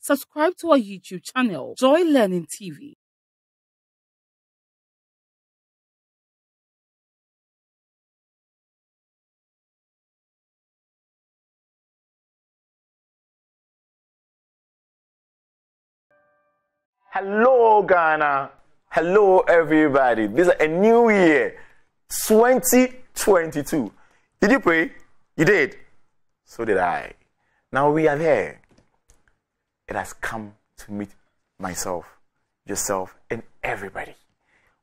subscribe to our YouTube channel, Joy Learning TV. Hello, Ghana. Hello, everybody. This is a new year, 2022. Did you pray? You did. So did I. Now we are there. It has come to meet myself, yourself, and everybody.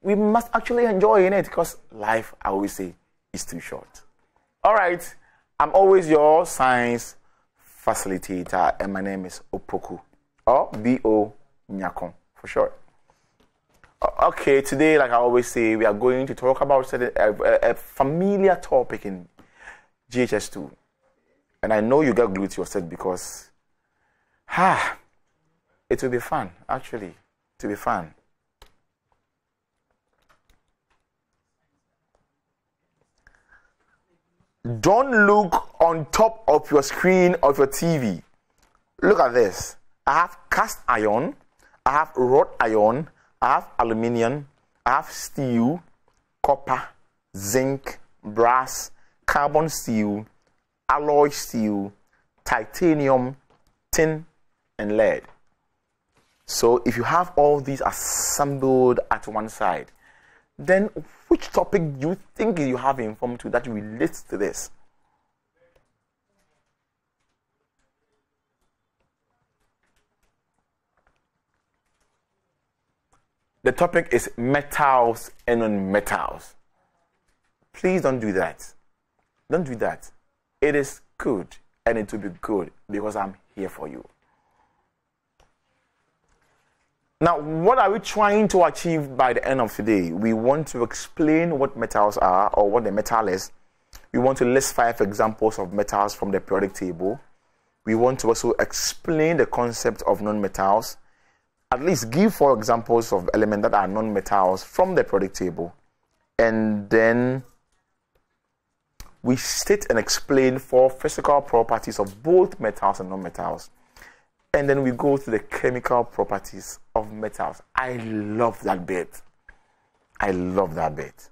We must actually enjoy it because life, I always say, is too short. All right. I'm always your science facilitator, and my name is Opoku, or B.O. Nyakon for short. Okay, today, like I always say, we are going to talk about a familiar topic in Science-Jhs-2. And I know you got glued to your set because, it will be fun, actually. It will be fun. Don't look on top of your screen of your TV. Look at this. I have cast iron, I have wrought iron, I have aluminium, I have steel, copper, zinc, brass, carbon steel, alloy steel, titanium, tin, and lead. So if you have all these assembled at one side, then which topic do you think you have informed to that relates to this? The topic is metals and non-metals. Please don't do that. Don't do that. It is good, and it will be good because I'm here for you. Now, what are we trying to achieve by the end of today? We want to explain what metals are or what the metal is. We want to list 5 examples of metals from the periodic table. We want to also explain the concept of non-metals. At least give 4 examples of elements that are non-metals from the periodic table. And then we state and explain 4 physical properties of both metals and non-metals. And then we go to the chemical properties of metals. I love that bit. I love that bit.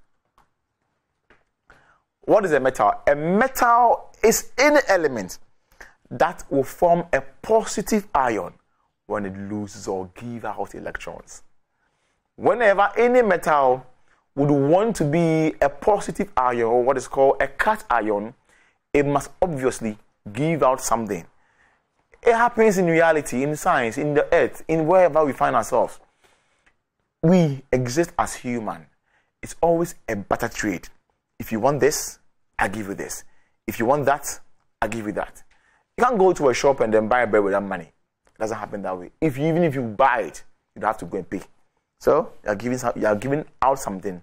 What is a metal? A metal is any element that will form a positive ion when it loses or gives out electrons. Whenever any metal would want to be a positive ion, or what is called a cation, it must obviously give out something. It happens in reality, in science, in the earth, in wherever we find ourselves. We exist as human. It's always a barter trade. If you want this, I give you this. If you want that, I give you that. You can't go to a shop and then buy bread without money. It doesn't happen that way. Even if you buy it, you have to go and pay. So you are giving out something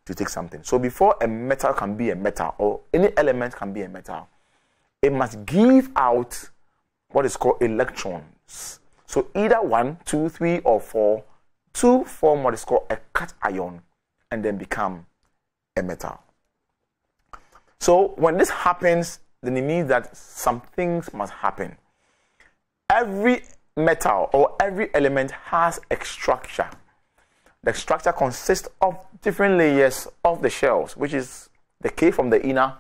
to take something. So before a metal can be a metal, or any element can be a metal, it must give out what is called electrons. So either 1, 2, 3, or 4 to form what is called a cation and then become a metal. So when this happens, then it means that some things must happen. Every metal or every element has a structure. The structure consists of different layers of the shells, which is the K from the inner,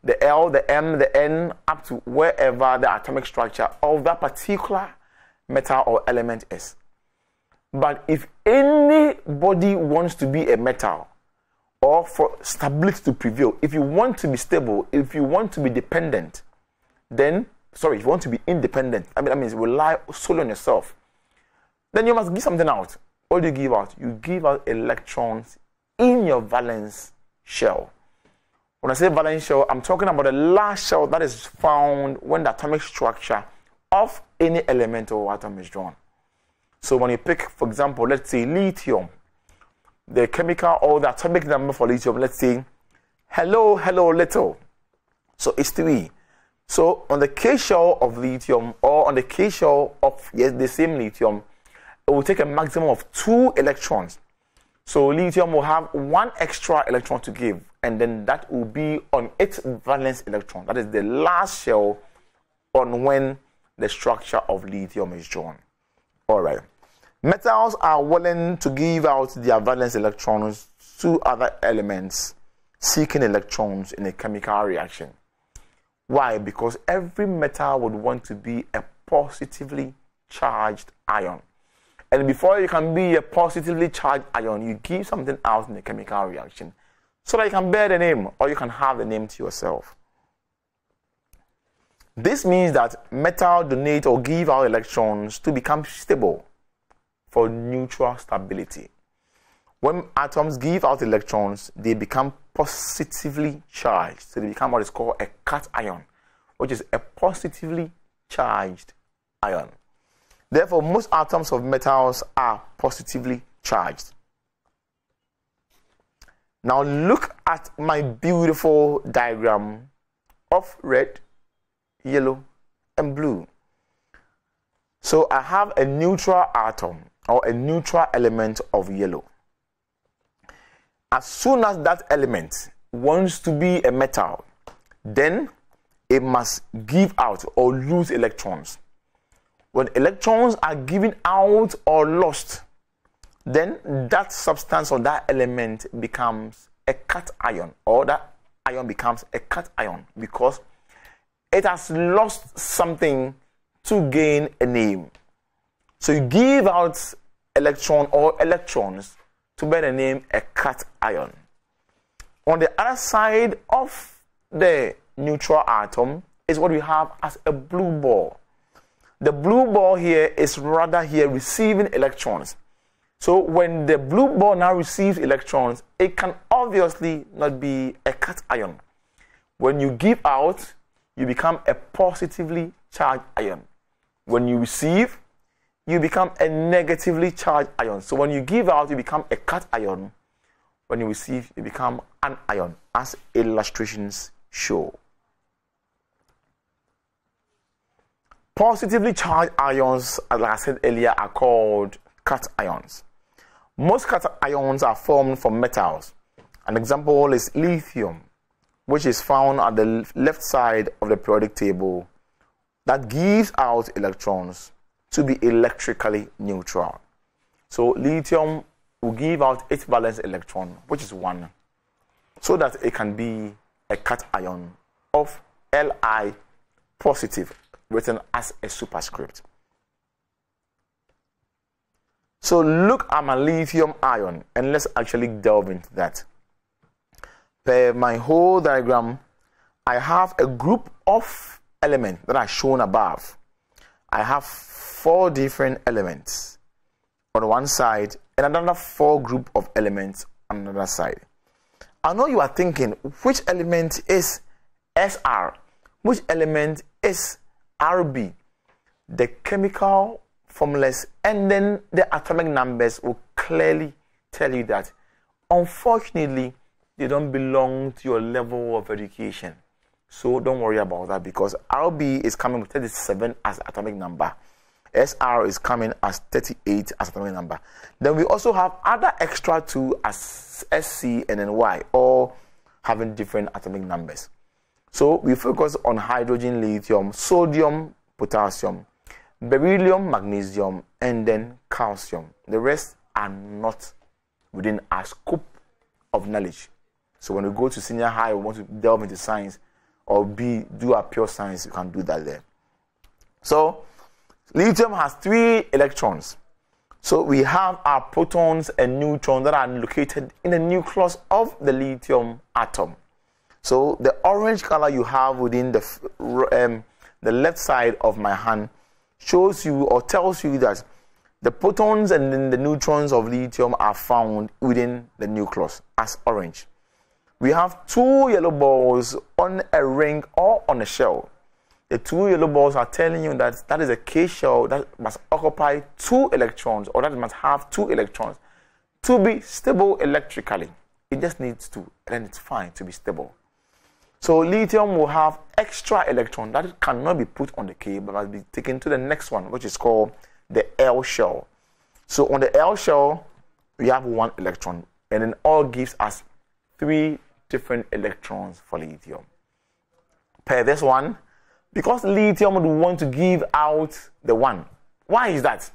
the L, the M, the N, up to wherever the atomic structure of that particular metal or element is. But if anybody wants to be a metal, or for stability to prevail, if you want to be stable, if you want to be dependent, then, if you want to be independent, that means rely solely on yourself, then you must give something out. What do you give out? You give out electrons in your valence shell. When I say valence shell, I'm talking about the last shell that is found when the atomic structure of any element or atom is drawn. So when you pick, for example, let's say lithium, the chemical or the atomic number for lithium, let's say, hello, little. So it's 3. So on the K shell of lithium or on the K shell of the same lithium, it will take a maximum of 2 electrons. So lithium will have 1 extra electron to give, and then that will be on its valence electron. That is the last shell on when the structure of lithium is drawn. All right. Metals are willing to give out their valence electrons to other elements seeking electrons in a chemical reaction. Why? Because every metal would want to be a positively charged ion. And before you can be a positively charged ion, you give something out in a chemical reaction so that you can bear the name, or you can have the name to yourself. This means that metal donate or give out electrons to become stable for neutral stability. When atoms give out electrons, they become positively charged. So they become what is called a cation, which is a positively charged ion. Therefore, most atoms of metals are positively charged. Now look at my beautiful diagram of red, yellow, and blue. So I have a neutral atom or a neutral element of yellow. As soon as that element wants to be a metal, then it must give out or lose electrons. When electrons are given out or lost, then that substance or that element becomes a cation, or that ion becomes a cation because it has lost something to gain a name. So you give out electron or electrons to bear the name a cation. On the other side of the neutral atom is what we have as a blue ball. The blue ball here is rather here receiving electrons. So when the blue ball now receives electrons, it can obviously not be a cation. When you give out, you become a positively charged ion. When you receive, you become a negatively charged ion. So when you give out, you become a cation. When you receive, you become an ion, as illustrations show. Positively charged ions, as I said earlier, are called cations. Most cations are formed from metals. An example is lithium, which is found at the left side of the periodic table, that gives out electrons to be electrically neutral. So lithium will give out its valence electron, which is 1, so that it can be a cation of Li positive, written as a superscript. So look at my lithium ion and let's actually delve into that. Per my whole diagram, I have a group of elements that are shown above. I have 4 different elements on one side and another 4 group of elements on another side. I know you are thinking, which element is SR? Which element is RB? The chemical formulas and then the atomic numbers will clearly tell you that unfortunately they don't belong to your level of education. So don't worry about that, because RB is coming with 37 as atomic number. SR is coming as 38 as atomic number. Then we also have other extra 2 as SC and then Y, all having different atomic numbers. So we focus on hydrogen, lithium, sodium, potassium, beryllium, magnesium, and then calcium. The rest are not within our scope of knowledge. So when we go to senior high, we want to delve into science or do a pure science, you can do that there. So lithium has 3 electrons. So we have our protons and neutrons that are located in the nucleus of the lithium atom. So the orange color you have within the left side of my hand shows you or tells you that the protons and then the neutrons of lithium are found within the nucleus as orange. We have 2 yellow balls on a ring or on a shell. The 2 yellow balls are telling you that that is a K shell that must occupy 2 electrons, or that must have 2 electrons to be stable electrically. It just needs 2, and it's fine to be stable. So lithium will have extra electron that cannot be put on the K, but must be taken to the next one, which is called the L shell. So on the L shell, we have 1 electron, and then all gives us 3 different electrons for lithium. Per this one, because lithium would want to give out the 1. Why is that?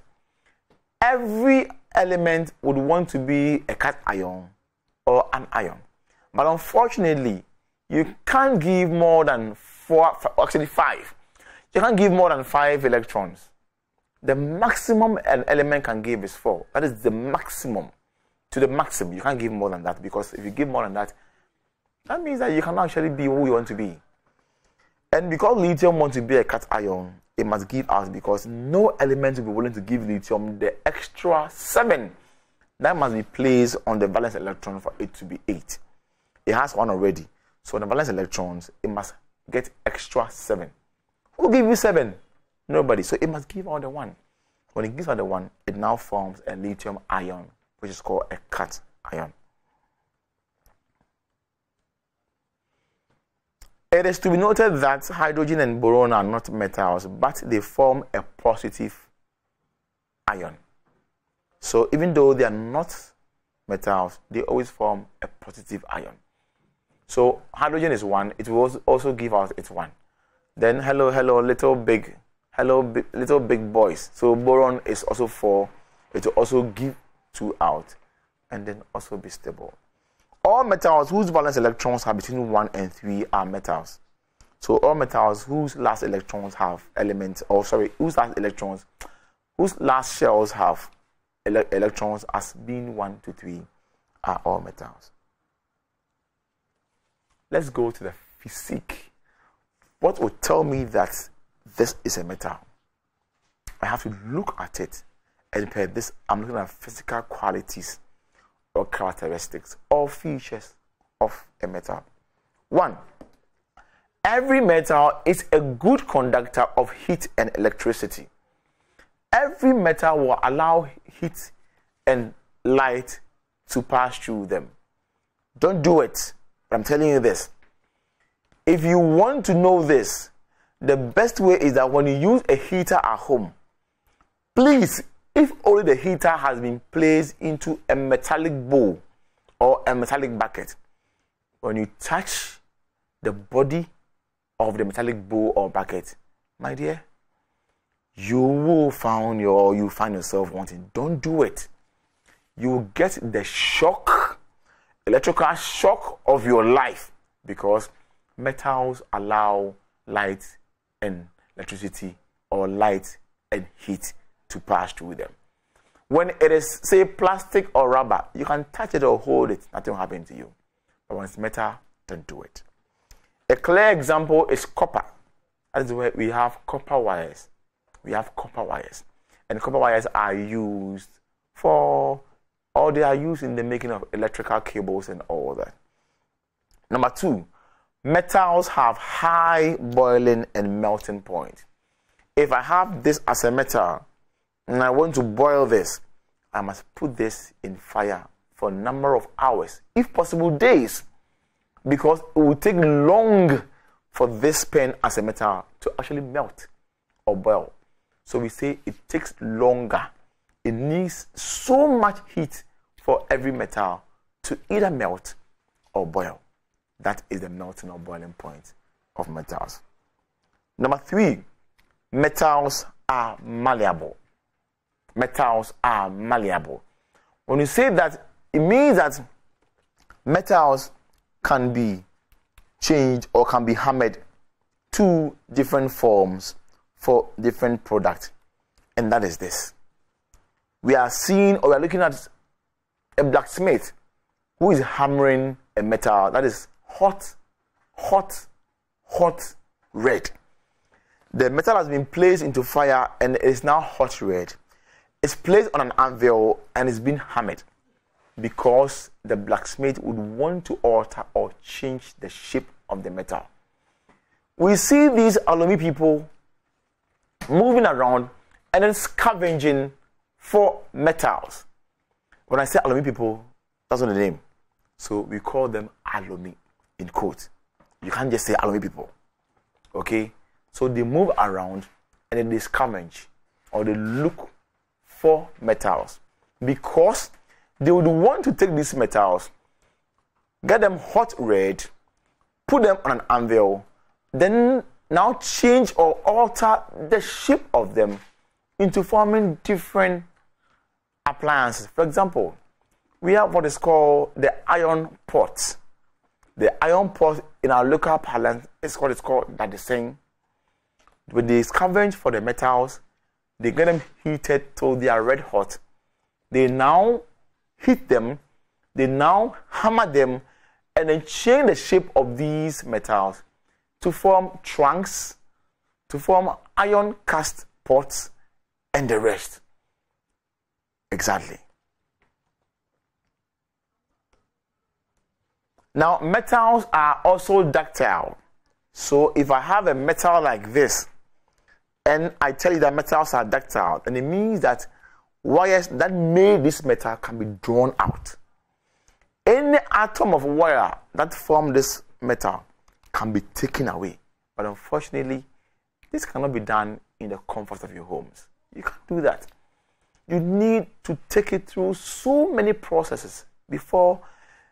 every element would want to be a cation or an ion. But unfortunately, you can't give more than 5. You can't give more than 5 electrons. The maximum an element can give is 4. That is the maximum. To the maximum, you can't give more than that, because if you give more than that, that means that you cannot actually be who you want to be. And because lithium wants to be a cation, it must give out, because no element will be willing to give lithium the extra 7 that must be placed on the valence electron for it to be 8. It has 1 already. So on the valence electrons, it must get extra 7. Who will give you 7? Nobody. So it must give out the 1. When it gives out the 1, it now forms a lithium ion, which is called a cation. It is to be noted that hydrogen and boron are not metals, but they form a positive ion. So even though they are not metals, they always form a positive ion. So hydrogen is 1, it will also give out its 1. Then hello, little big boys. So boron is also 4, it will also give 2 out, and then also be stable. All metals whose valence electrons are between 1 and 3 are metals. So all metals whose last electrons have elements, whose last shells have electrons as being 1 to 3 are all metals. Let's go to the physique. What will tell me that this is a metal? I have to look at it, and per this, I'm looking at physical qualities or characteristics or features of a metal. 1. Every metal is a good conductor of heat and electricity. Every metal will allow heat and light to pass through them. Don't do it, but I'm telling you this. If you want to know this, the best way is that when you use a heater at home, please, if only the heater has been placed into a metallic bowl or a metallic bucket, when you touch the body of the metallic bowl or bucket, my dear, you find yourself wanting. Don't do it. You will get the shock, electrical shock of your life, because metals allow light and electricity, or light and heat, to pass through them. When it is, say, plastic or rubber, you can touch it or hold it, nothing will happen to you. But when it's metal, don't do it. A clear example is copper. That is where we have copper wires. We have copper wires. And copper wires are used for, or they are used in the making of electrical cables and all that. Number 2, metals have high boiling and melting point. If I have this as a metal, and I want to boil this, I must put this in fire for a number of hours, if possible days, because it will take long for this pen as a metal to actually melt or boil. So we say it takes longer. It needs so much heat for every metal to either melt or boil. That is the melting or boiling point of metals. Number 3, metals are malleable. Metals are malleable. When you say that, it means that metals can be changed or can be hammered to different forms for different products. And that is this. We are seeing, or we are looking at a blacksmith who is hammering a metal that is hot red. The metal has been placed into fire and it is now hot red. It's placed on an anvil and it's been hammered, because the blacksmith would want to alter or change the shape of the metal. We see these alumni people moving around and then scavenging for metals. When I say alumni people, that's not the name. So we call them alumni in quotes. You can't just say alumni people. Okay? So they move around and then they scavenge or they look for metals, because they would want to take these metals, get them hot red, put them on an anvil, then now change or alter the shape of them into forming different appliances. For example, we have what is called the iron pot. The iron pot in our local parlance is what is called that the saying. When they scavenge for the metals, they get them heated till they are red hot. They now heat them, they now hammer them, and then change the shape of these metals to form trunks, to form iron cast pots, and the rest. Exactly. Now, metals are also ductile. So if I have a metal like this, and I tell you that metals are ductile, then it means that wires that made this metal can be drawn out. Any atom of wire that formed this metal can be taken away. But unfortunately, this cannot be done in the comfort of your homes. You can't do that. You need to take it through so many processes before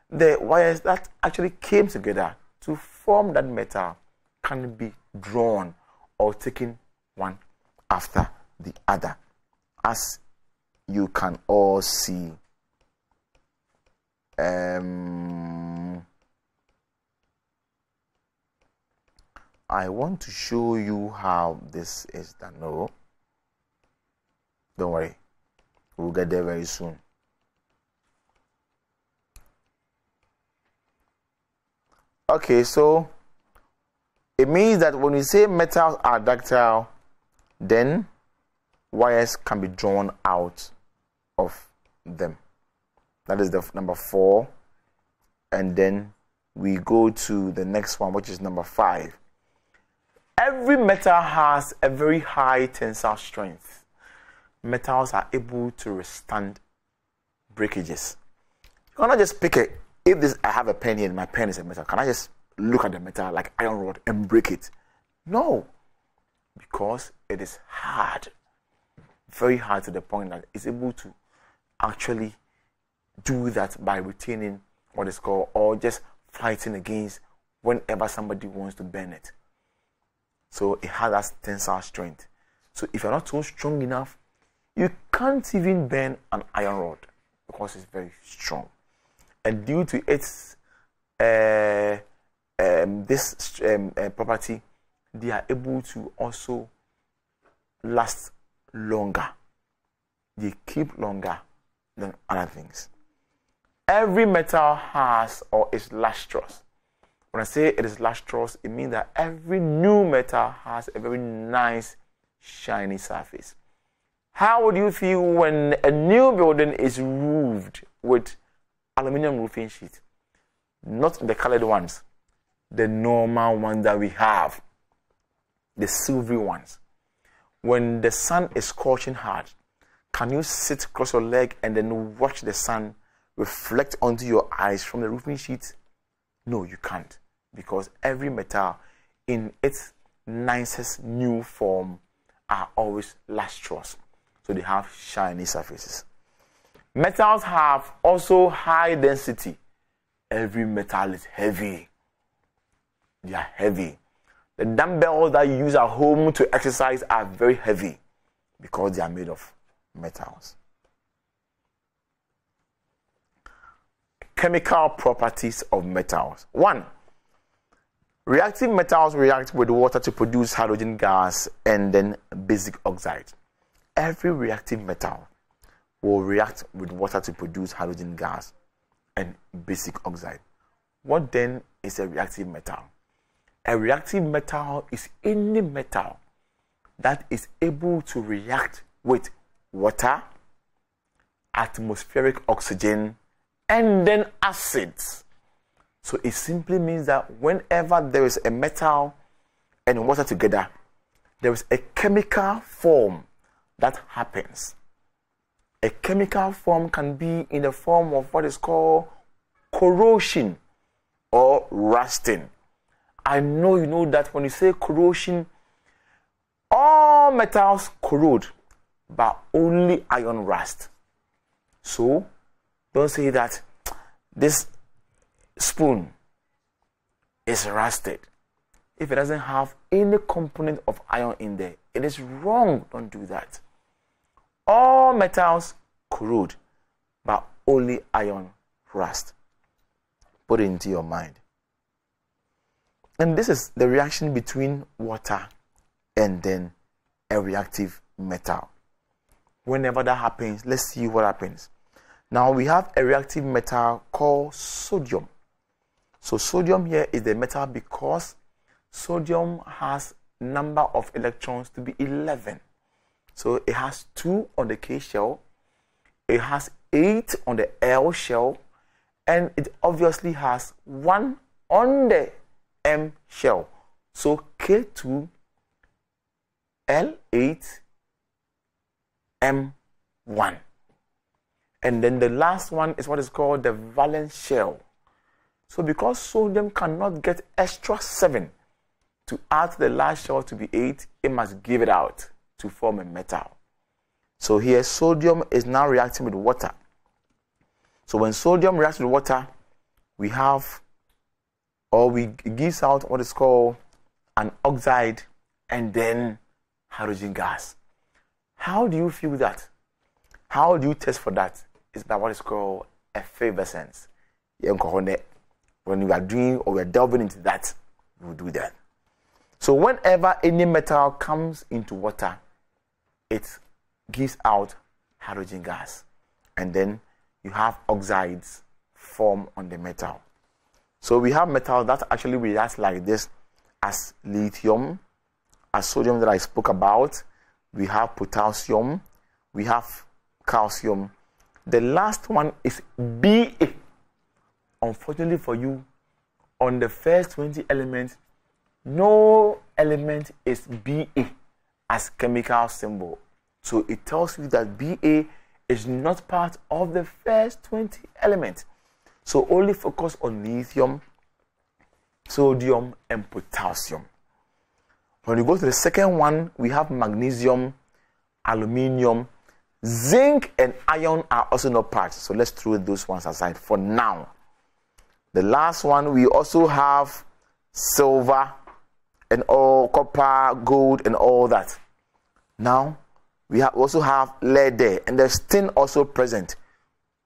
the wires that actually came together to form that metal can be drawn or taken one after the other, as you can all see. I want to show you how this is done. No, don't worry, we'll get there very soon. Okay, so it means that when we say metals are ductile, then wires can be drawn out of them. That is the number 4. And then we go to the next one, which is number 5. Every metal has a very high tensile strength. Metals are able to withstand breakages. You cannot just pick it. If this, I have a pen here and my pen is a metal, can I just look at the metal like iron rod and break it? No, because it is hard, very hard, to the point that it's able to actually do that by retaining what is called, or just fighting against whenever somebody wants to bend it. So it has that tensile strength. So if you're not so strong enough, you can't even bend an iron rod because it's very strong. And due to its property, they are able to also last longer. They keep longer than other things. Every metal has or is lustrous. When I say it is lustrous, it means that every new metal has a very nice, shiny surface. How would you feel when a new building is roofed with aluminum roofing sheet? Not the colored ones, the normal ones that we have, the silvery ones. When the sun is scorching hard, can you sit cross your leg and then watch the sun reflect onto your eyes from the roofing sheet? No, you can't, because every metal in its nicest new form are always lustrous, so they have shiny surfaces. Metals have also high density. Every metal is heavy. They are heavy. The dumbbells that you use at home to exercise are very heavy because they are made of metals. Chemical properties of metals. 1. Reactive metals react with water to produce hydrogen gas and then basic oxide. Every reactive metal will react with water to produce hydrogen gas and basic oxide. What then is a reactive metal? A reactive metal is any metal that is able to react with water, atmospheric oxygen, and then acids. So it simply means that whenever there is a metal and water together, there is a chemical form that happens. A chemical form can be in the form of what is called corrosion or rusting. I know you know that when you say corrosion, all metals corrode, but only iron rust. So don't say that this spoon is rusted if it doesn't have any component of iron in there. It is wrong. Don't do that. All metals corrode, but only iron rust. Put it into your mind. And this is the reaction between water and then a reactive metal. Whenever that happens, let's see what happens. Now we have a reactive metal called sodium. So sodium here is the metal because sodium has number of electrons to be 11. So it has 2 on the K shell, it has 8 on the L shell, and it obviously has 1 on the M shell. So K2, L8, M1. And then the last one is what is called the valence shell. So because sodium cannot get extra 7 to add the last shell to be 8, it must give it out to form a metal. So here sodium is now reacting with water. So when sodium reacts with water, we have, or it gives out what is called an oxide and then hydrogen gas. How do you feel that? How do you test for that? It's by what is called effervescence. When we are doing or we are delving into that, we will do that. So whenever any metal comes into water, it gives out hydrogen gas. And then you have oxides form on the metal. So we have metal that actually reacts like this as lithium, as sodium that I spoke about. We have potassium, we have calcium. The last one is Ba. Unfortunately for you, on the first 20 elements, no element is Ba as chemical symbol. So it tells you that Ba is not part of the first 20 elements. So only focus on lithium, sodium, and potassium. When you go to the second one, we have magnesium, aluminium, zinc, and iron are also not part. So let's throw those ones aside for now. The last one, we also have silver and all, copper, gold, and all that. Now, we also have lead there, and there's tin also present.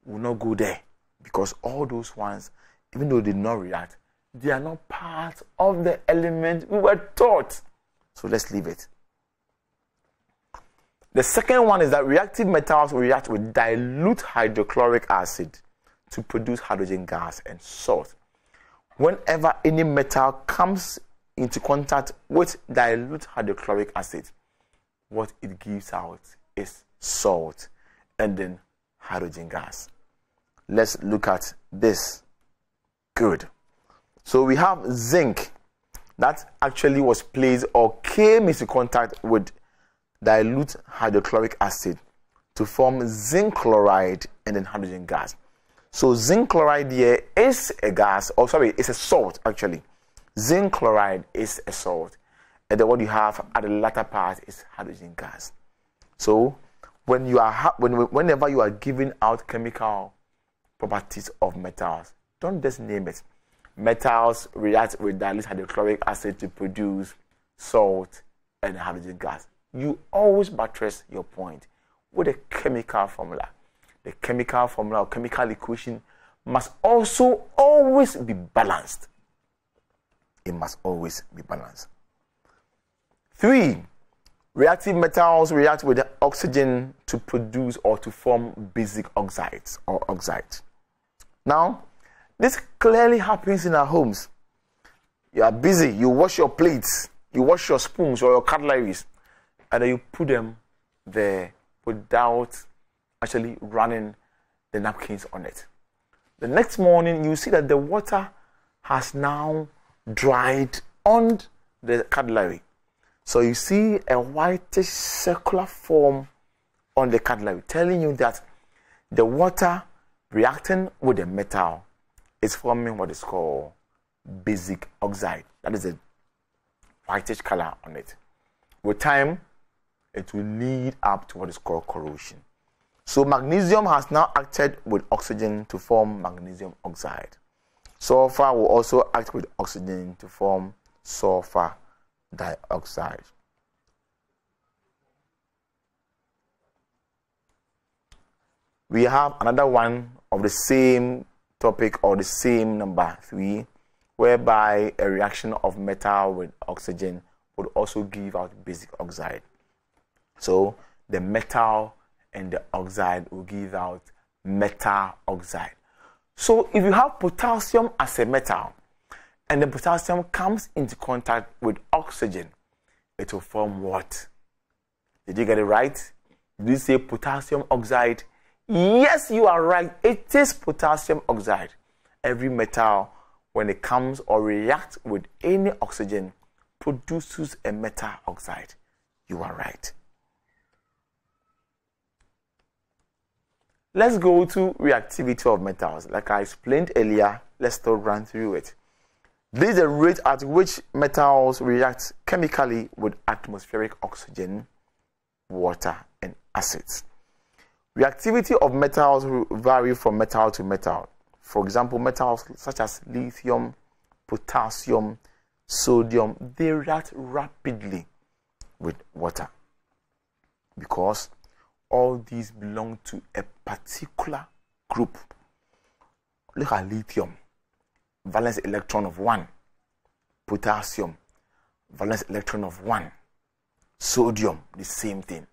We will not go there because all those ones, even though they did not react, they are not part of the element we were taught. So let's leave it. The second one is that reactive metals react with dilute hydrochloric acid to produce hydrogen gas and salt. Whenever any metal comes into contact with dilute hydrochloric acid, what it gives out is salt and then hydrogen gas. Let's look at this. Good. So we have zinc that actually was placed or came into contact with dilute hydrochloric acid to form zinc chloride and then hydrogen gas. So zinc chloride here is a gas, or sorry, it's a salt actually. Zinc chloride is a salt. And then what you have at the latter part is hydrogen gas. So when you are whenever you are giving out chemical properties of metals, don't just name it. Metals react with dilute hydrochloric acid to produce salt and hydrogen gas. You always buttress your point with a chemical formula. The chemical formula or chemical equation must also always be balanced. It must always be balanced. 3. Reactive metals react with oxygen to produce or to form basic oxides or oxides. Now, this clearly happens in our homes. You are busy, you wash your plates, you wash your spoons or your cutleries, and then you put them there without actually running the napkins on it. The next morning, you see that the water has now dried on the cutlery. So you see a whitish circular form on the cutlery, telling you that the water reacting with the metal is forming what is called basic oxide. That is a whitish color on it. With time, it will lead up to what is called corrosion. So magnesium has now acted with oxygen to form magnesium oxide. Sulfur will also act with oxygen to form sulfur dioxide. We have another one of the same topic or the same number 3, whereby a reaction of metal with oxygen would also give out basic oxide. So the metal and the oxide will give out metal oxide. So if you have potassium as a metal and the potassium comes into contact with oxygen, it will form what? Did you get it right? Did you say potassium oxide? Yes, you are right. It is potassium oxide. Every metal, when it comes or reacts with any oxygen, produces a metal oxide. You are right. Let's go to reactivity of metals. Like I explained earlier, let's still run through it. This is the rate at which metals react chemically with atmospheric oxygen, water, and acids. Reactivity of metals vary from metal to metal. For example, metals such as lithium, potassium, sodium, they react rapidly with water because all these belong to a particular group. Look at lithium, valence electron of 1. Potassium, valence electron of 1. Sodium, the same thing.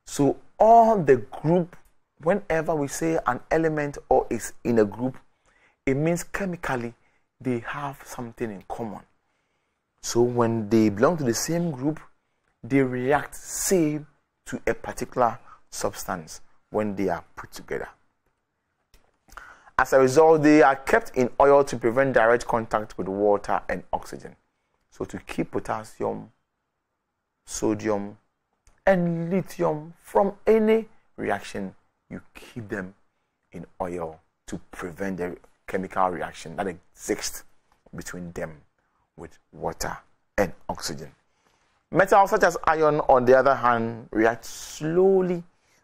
So all the group, whenever we say an element or is in a group, it means chemically they have something in common. So when they belong to the same group, they react same to a particular substance when they are put together. As a result, they are kept in oil to prevent direct contact with water and oxygen. So to keep potassium, sodium, and lithium from any reaction, you keep them in oil to prevent the chemical reaction that exists between them with water and oxygen. Metals such as iron, on the other hand, react slowly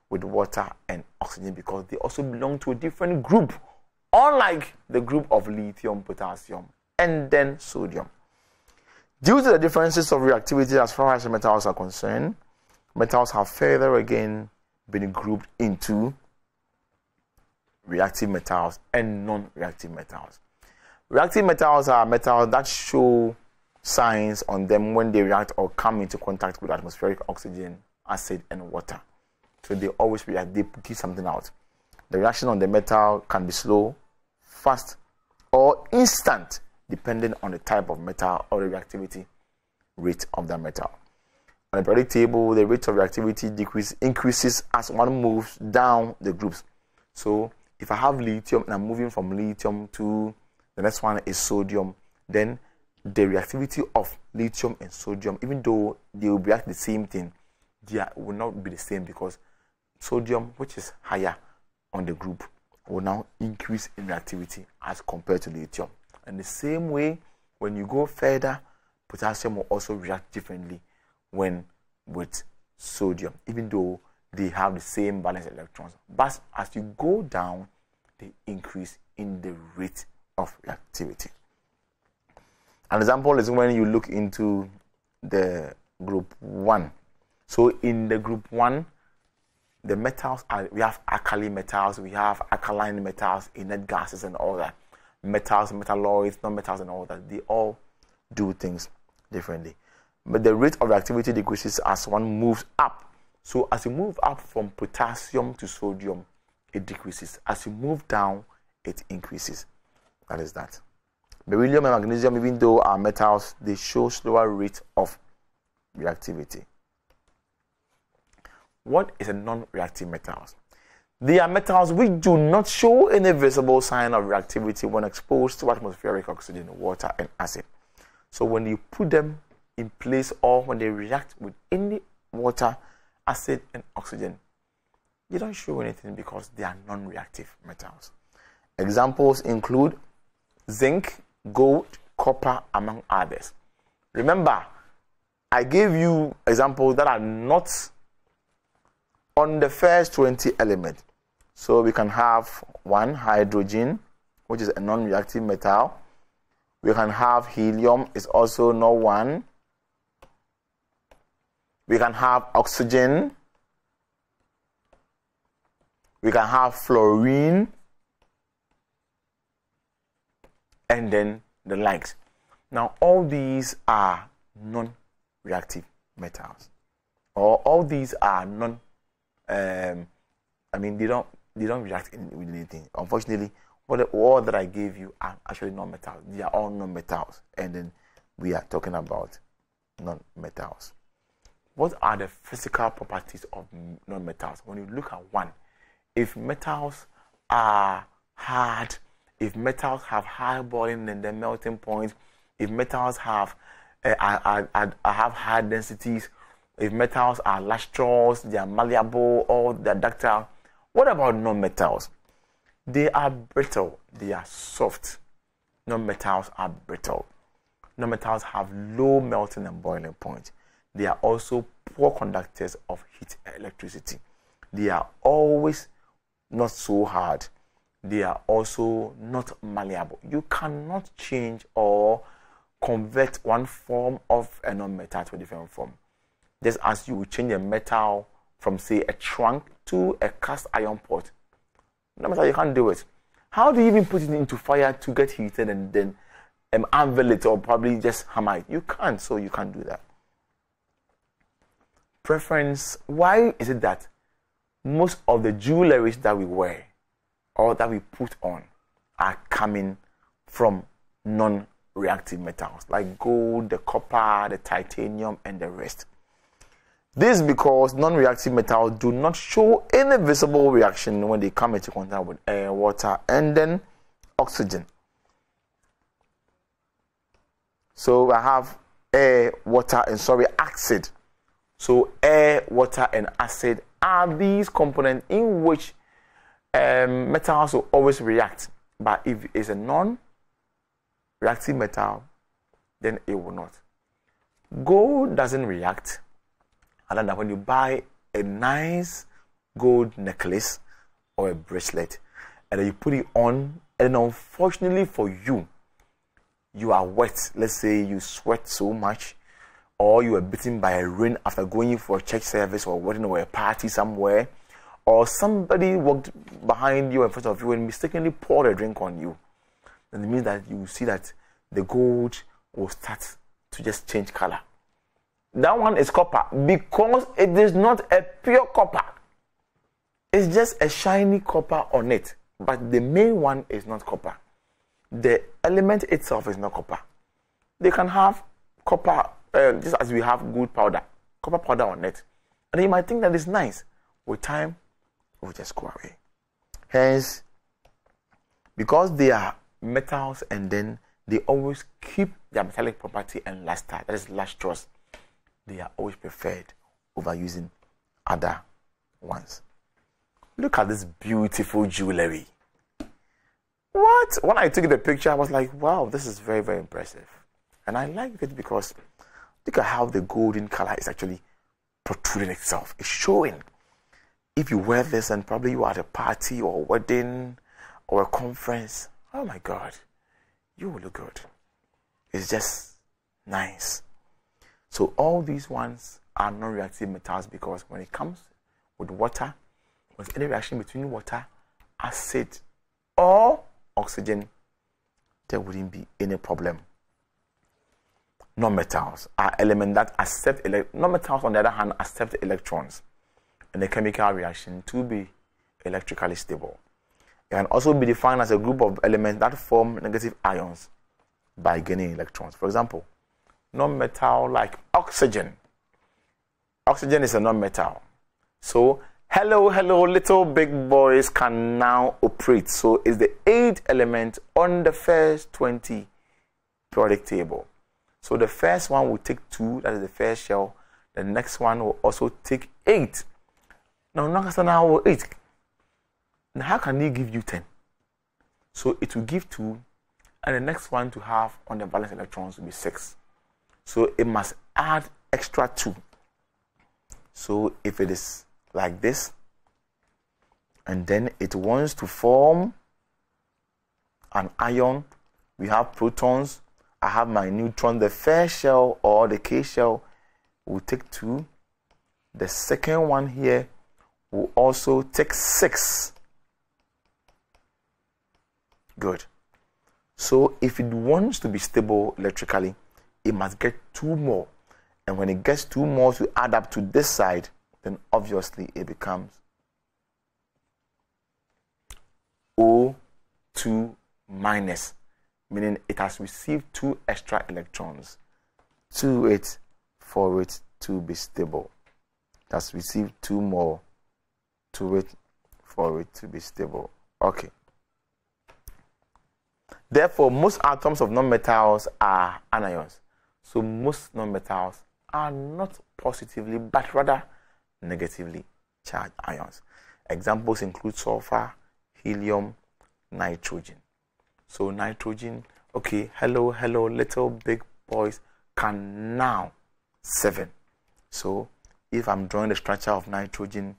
with water and oxygen because they also belong to a different group, unlike the group of lithium, potassium, and then sodium. Due to the differences of reactivity as far as metals are concerned, metals have further again been grouped into reactive metals and non-reactive metals. Reactive metals are metals that show signs on them when they react or come into contact with atmospheric oxygen, acid, and water. So they always react, they give something out. The reaction on the metal can be slow, fast, or instant, depending on the type of metal or the reactivity rate of the metal. On the periodic table, the rate of reactivity increases as one moves down the groups. So if I have lithium and I'm moving from lithium to the next one is sodium, then the reactivity of lithium and sodium, even though they will react the same thing, they will not be the same because sodium, which is higher on the group, will now increase in reactivity as compared to lithium. And the same way, when you go further, potassium will also react differently when with sodium, even though they have the same valence electrons. But as you go down, they increase in the rate of reactivity. An example is when you look into the group 1. So in the group 1, the metals are, we have alkali metals, we have alkaline metals, inert gases and all that. Metals, metalloids, non-metals and all that. They all do things differently. But the rate of reactivity decreases as one moves up. So as you move up from potassium to sodium, it decreases. As you move down, it increases. That is that. Beryllium and magnesium, even though are metals, they show slower rate of reactivity. What is a non-reactive metals? They are metals which do not show any visible sign of reactivity when exposed to atmospheric oxygen, water, and acid. So when you put them in place or when they react with any water, acid, and oxygen, they don't show anything because they are non-reactive metals. Examples include zinc, gold, copper, among others. Remember, I gave you examples that are not on the first 20 elements. So we can have one, hydrogen, which is a non-reactive metal. We can have helium, is also not one. We can have oxygen. We can have fluorine, and then the likes. Now, all these are non-reactive metals, or all these are they don't react with anything. Unfortunately, all that I gave you are actually non-metals. They are all non-metals, and then we are talking about non-metals. What are the physical properties of non-metals? When you look at one, if metals are hard, if metals have high boiling and then melting point, if metals have high densities, if metals are lustrous, they are malleable, or they are ductile. What about non-metals? They are brittle, they are soft. Non-metals are brittle. Non-metals have low melting and boiling point. They are also poor conductors of heat and electricity. They are always not so hard. They are also not malleable. You cannot change or convert one form of a non-metal to a different form. Just as you would change a metal from, say, a trunk to a cast iron pot. No matter, you can't do it. How do you even put it into fire to get heated and then anvil it or probably just hammer it? You can't, so you can't do that. Preference. Why is it that most of the jewelry that we wear or that we put on are coming from non-reactive metals like gold, the copper, the titanium, and the rest? This is because non-reactive metals do not show any visible reaction when they come into contact with air, water, and then oxygen. So I have air, water, and acid. So air, water, and acid are these components in which metals will always react. But if it's a non-reactive metal, then it will not. Gold doesn't react. And then when you buy a nice gold necklace or a bracelet and then you put it on, and unfortunately for you, you are wet. Let's say you sweat so much, or you were bitten by a rain after going for a church service or wedding or a party somewhere, or somebody walked behind you in front of you and mistakenly poured a drink on you. Then it means that you see that the gold will start to just change color. That one is copper because it is not a pure copper. It's just a shiny copper on it. But the main one is not copper. The element itself is not copper. They can have copper, just as we have gold powder, copper powder on it. And you might think that it's nice. With time, it will just go away. Hence, because they are metals and then they always keep their metallic property and luster, that is lustrous, they are always preferred over using other ones. Look at this beautiful jewelry. What? When I took the picture, I was like, wow, this is very, very impressive. And I like it because look at how the golden color is actually protruding itself. It's showing. If you wear this and probably you are at a party or a wedding or a conference, oh my God, you will look good. It's just nice. So all these ones are non-reactive metals because when it comes with water, with any reaction between water, acid, or oxygen, there wouldn't be any problem. Non-metals are elements that accept non-metals, on the other hand, accept electrons in a chemical reaction to be electrically stable. It can also be defined as a group of elements that form negative ions by gaining electrons. For example, non-metal like oxygen. Oxygen is a non-metal. So, hello, little big boys can now operate. So, it's the 8th element on the first 20 periodic table. So, the first one will take 2, that is the first shell. The next one will also take 8. Now, now 8. Now, how can they give you 10? So, it will give 2, and the next one to have on the valence electrons will be 6. So, it must add extra 2. So, if it is like this, and then it wants to form an ion, we have protons, I have my neutron, the first shell or the K shell will take 2. The second one here will also take 6. Good. So if it wants to be stable electrically, it must get 2 more. And when it gets 2 more to add up to this side, then obviously it becomes O2 minus, meaning it has received 2 extra electrons to it for it to be stable. It has received 2 more to it for it to be stable. Okay. Therefore, most atoms of non-metals are anions. So most non-metals are not positively, but rather negatively charged ions. Examples include sulfur, helium, nitrogen. So nitrogen, okay, hello, little big boys can now 7. So if I'm drawing the structure of nitrogen,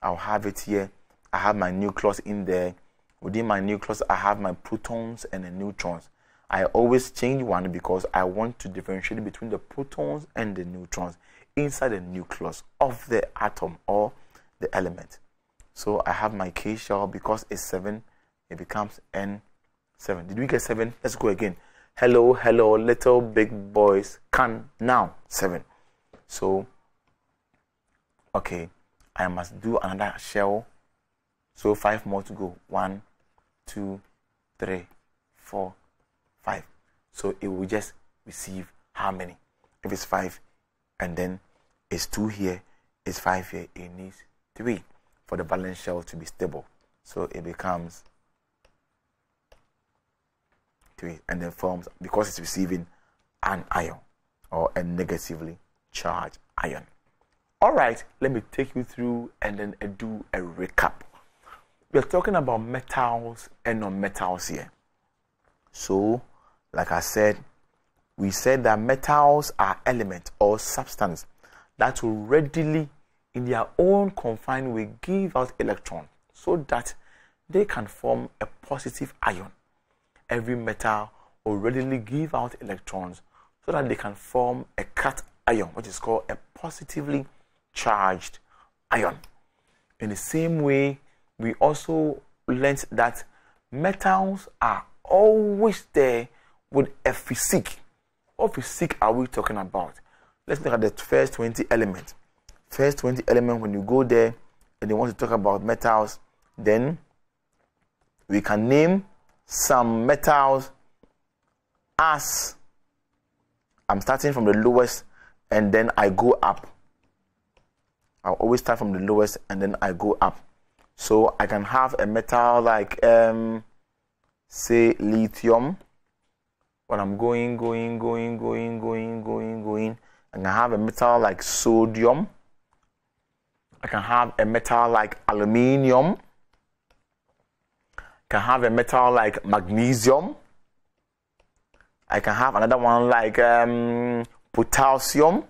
I'll have it here. I have my nucleus in there. Within my nucleus, I have my protons and the neutrons. I always change one because I want to differentiate between the protons and the neutrons inside the nucleus of the atom or the element. So I have my K shell because it's 7, it becomes N7. Did we get 7? Let's go again. Hello, little big boys can now 7. So, okay, I must do another shell. So 5 more to go. 1, 2, 3, 4, 5. So it will just receive how many? If it's 5 and then it's 2 here, it's 5 here, it needs 3 for the valence shell to be stable. So it becomes 3 and then forms, because it's receiving an ion or a negatively charged ion. All right, let me take you through and then do a recap. We're talking about metals and non-metals here. So, like I said, we said that metals are elements or substance that will readily, in their own confined way, give out electrons so that they can form a positive ion. Every metal will readily give out electrons so that they can form a cation, which is called a positively charged ion. In the same way, we also learned that metals are always there with a physique. What physique are we talking about? Let's look at the first 20 elements. First 20 elements, when you go there and you want to talk about metals, then we can name some metals as, I'm starting from the lowest and then I go up. I'll always start from the lowest and then I go up. So I can have a metal like, say, lithium. When I'm going, I can have a metal like sodium. I can have a metal like aluminium. I can have a metal like magnesium. I can have another one like potassium.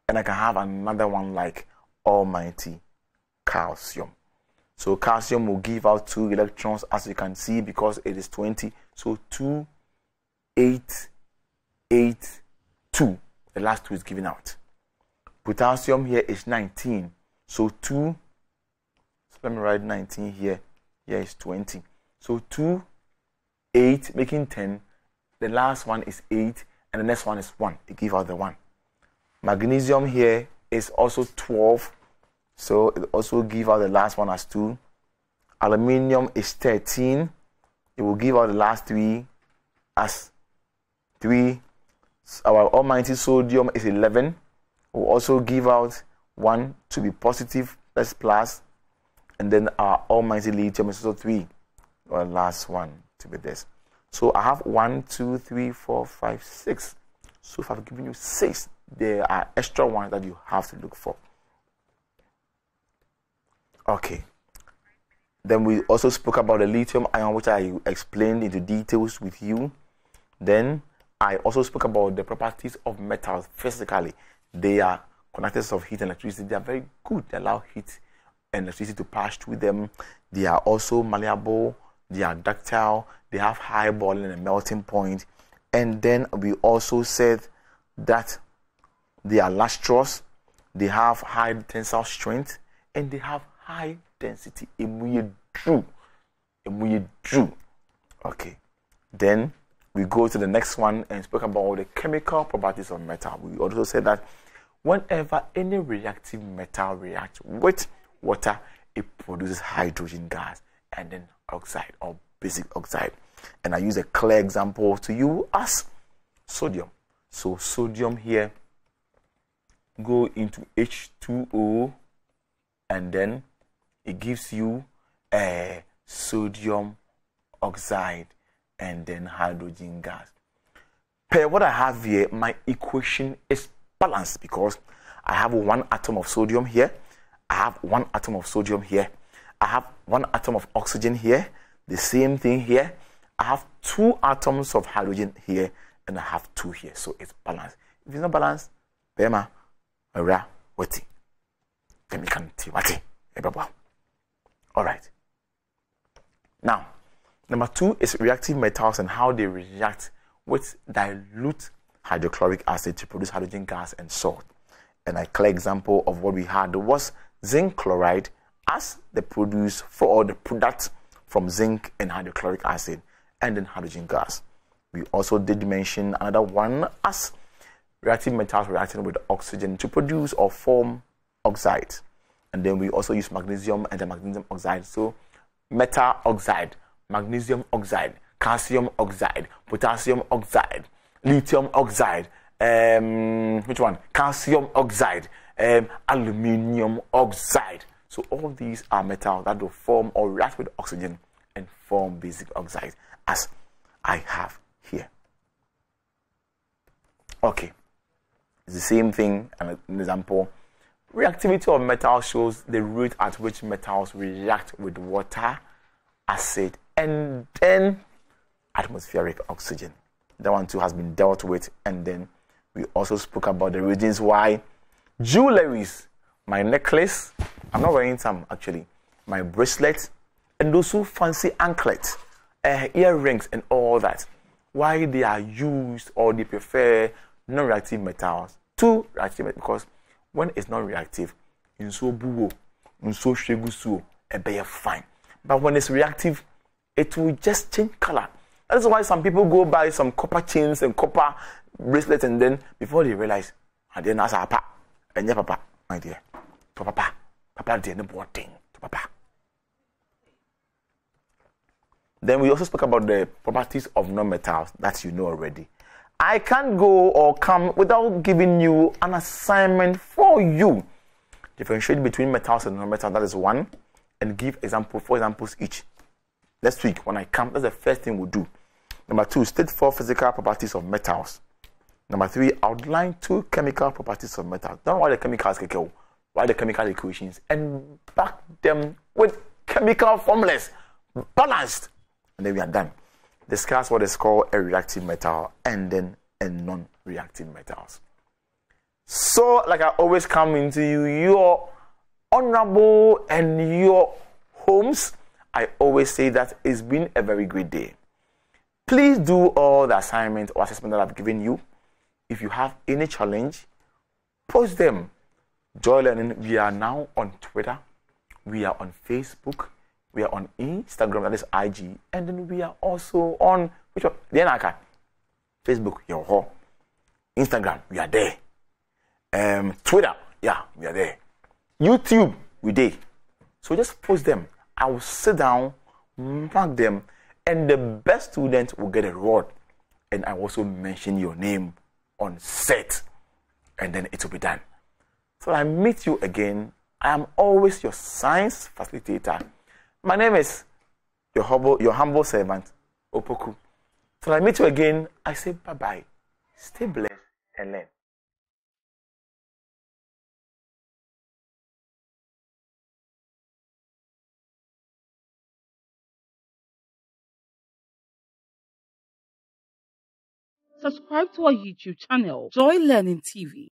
And I can have another one like almighty calcium. So calcium will give out 2 electrons, as you can see, because it is 20. So 2, 8, 8, 2. The last 2 is given out. Potassium here is 19. So 2, so let me write 19 here. Here is 20. So 2, 8, making 10. The last one is 8, and the next one is 1. It gives out the 1. Magnesium here is also 12. So it also give out the last one as 2. Aluminium is 13. It will give out the last 3 as 3. Our almighty sodium is 11. It will also give out 1 to be positive, that's plus. And then our almighty lithium is also 3. Or the last one to be this. So I have 1, 2, 3, 4, 5, 6. So if I've given you 6, there are extra ones that you have to look for. Okay. Then we also spoke about the lithium ion, which I explained into details with you. Then I also spoke about the properties of metals physically. They are conductors of heat and electricity. They are very good. They allow heat and electricity to pass through them. They are also malleable. They are ductile. They have high boiling and melting point. And then we also said that they are lustrous. They have high tensile strength. And they have high density. True. True. Okay. Then we go to the next one and speak about the chemical properties of metal. We also said that whenever any reactive metal reacts with water, it produces hydrogen gas and then oxide or basic oxide. And I use a clear example to you as sodium. So sodium here go into H2O and then it gives you a sodium oxide and then hydrogen gas. Per what I have here, my equation is balanced because I have one atom of sodium here, I have one atom of sodium here, I have one atom of oxygen here, the same thing here, I have two atoms of hydrogen here, and I have two here, so it's balanced. If it's not balanced, Bema, Ara, Wati, Chemical Wati, all right. Now, number 2 is reactive metals and how they react with dilute hydrochloric acid to produce hydrogen gas and salt. And a clear example of what we had was zinc chloride as the product from zinc and hydrochloric acid and then hydrogen gas. We also did mention another one as reactive metals reacting with oxygen to produce or form oxide. And then we also use magnesium and the magnesium oxide. So metal oxide, magnesium oxide, calcium oxide, potassium oxide, lithium oxide, which one? Calcium oxide, aluminium oxide. So all these are metals that will form or react with oxygen and form basic oxide as I have here. Okay, it's the same thing. An example. Reactivity of metals shows the rate at which metals react with water, acid, and then atmospheric oxygen. That one too has been dealt with. And then we also spoke about the reasons why jewelries, my necklace, I'm not wearing some actually, my bracelet, and also fancy anklets, earrings, and all that, why they are used or they prefer non-reactive metals to reactive metals, because when it's non-reactive, in so buo, in so shegusu, it be fine. But when it's reactive, it will just change color. That's why some people go buy some copper chains and copper bracelets, and then before they realize, and then ask papa, and yeah, papa, my dear, to papa, did the thing to papa. Then we also spoke about the properties of non-metals that you know already. I can't go or come without giving you an assignment for you. Differentiate between metals and non-metals, that is one, and give 4 examples each. Next week, when I come, that's the first thing we'll do. Number 2, state 4 physical properties of metals. Number 3, outline 2 chemical properties of metals. Don't know why the chemicals can go, why the chemical equations, and back them with chemical formulas, balanced. And then we are done. Discuss what is called a reactive metal and then a non-reactive metals. So, like I always come into your honorable and your homes, I always say that it's been a very great day. Please do all the assignment or assessment that I've given you. If you have any challenge, post them. Joy Learning, we are now on Twitter, we are on Facebook, we are on Instagram, that is IG, and then we are also on which one? Facebook, your Instagram, we are there. Twitter, yeah, we are there. YouTube, we there. So just post them. I will sit down, mark them, and the best student will get a reward. And I also mention your name on set, and then it will be done. So I meet you again. I am always your science facilitator. My name is your humble servant, Opoku. So I meet you again. I say bye-bye. Stay blessed and learn. Subscribe to our YouTube channel, Joy Learning TV.